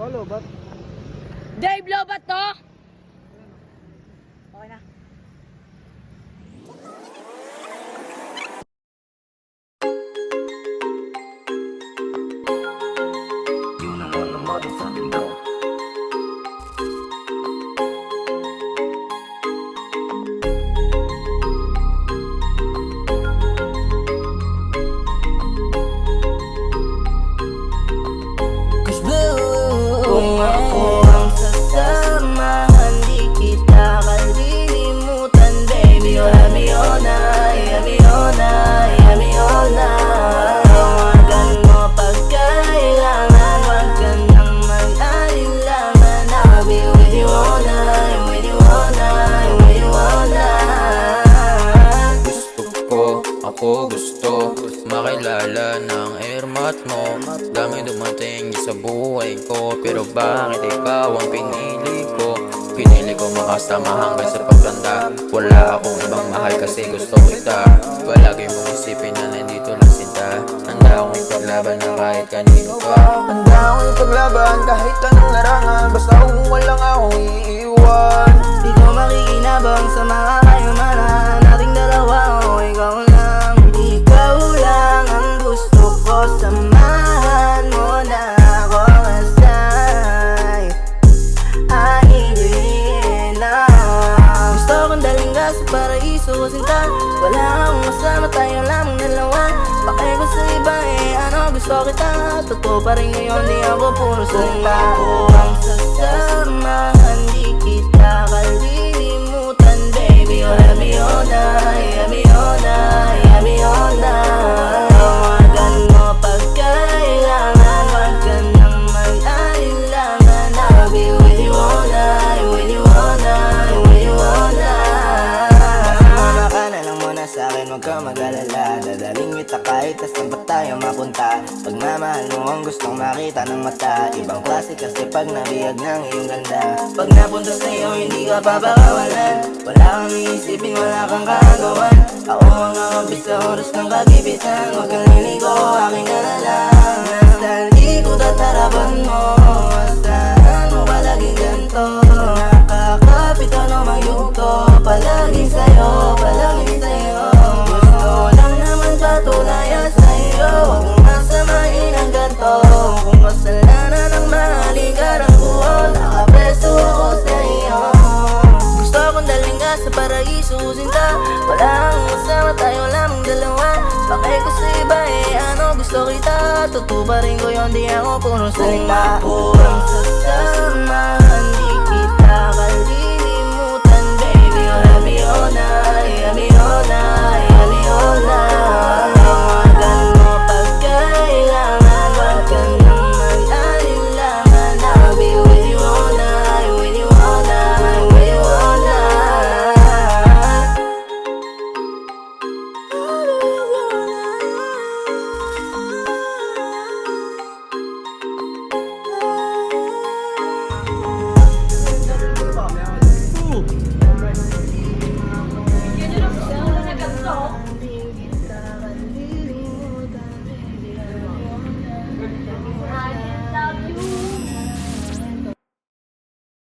Lobat. Dave Lobat to? Okay na. You know what the motherfucking go. Kung ako ang sasamahan, di kita kalilimutan, baby. You have me all night, have me all night, have me all night. Tawagan mo pag kailangan, wag ka nang mag-alilangan. I'll be with you all night, with you all night, with you all night. Ako gusto makilala ng airmat mo. Dami dumating sa buhay ko, pero bakit ikaw ang pinili ko? Pinili ko makasama hanggang sa pagtanda. Wala akong ibang mahal kasi gusto kita. Palagi mong isipin na nandito lang sila. Handa akong ipaglaban na kahit kanino pa. Handa akong ipaglaban kahit anong larangan. Basta kung walang akong iiwan. Di ko makikinabang sa mga kayamanan nating dalawa, o ikaw lang. Ikaw lang ang gusto ko, samahan mo na ako kasay. I need you now. Gusto kong daling ka sa paraiso, sinta. Wala akong masama, tayo lamang dalawa. Bakit ko sa iba ano gusto kita. Totoo pa rin ngayon, di ako puro salita. Ako ang sasamahan, di kita kalilimutan, baby. You have me all night, have me all night, have me all night. Tawagan mo pag kailangan, wag ka nang mag-alilangan. I'll be with you all night, with you all night, with you all night. Sumama ka na lang muna sa'kin, wag ka mag-alala. Dadaling kita kahit saan pa tayo mapunta. Pagmamahal mo ang gustong makita ng mata. Ibang klase kasi pag nabiyag ng iyong ganda. Pag napunta sa'yo hindi ka papakawalan. Wala kang iisipin, wala kang kagawan. Ako ang kakabit sa oras ng kagipitan. Huwag kang liligo, aking ka na lang. Nasa likod at harapan mo, asahan mo palaging ganito. Nakakapit ano magyugto, palaging sa'yo, palaging sa'yo. Gusto lang naman patunayan sa'yo, huwag mong masamain ang ganito. Kung kasalanan ang mahalikaran ko, nakapreso ako sa'yo. Gusto kong daling ka sa paraiso, sinta. Wala akong masama, tayo lamang dalawa. Bakit ko sa iba ano gusto kita. Totoo pa rin ko yun, di ako puro salita.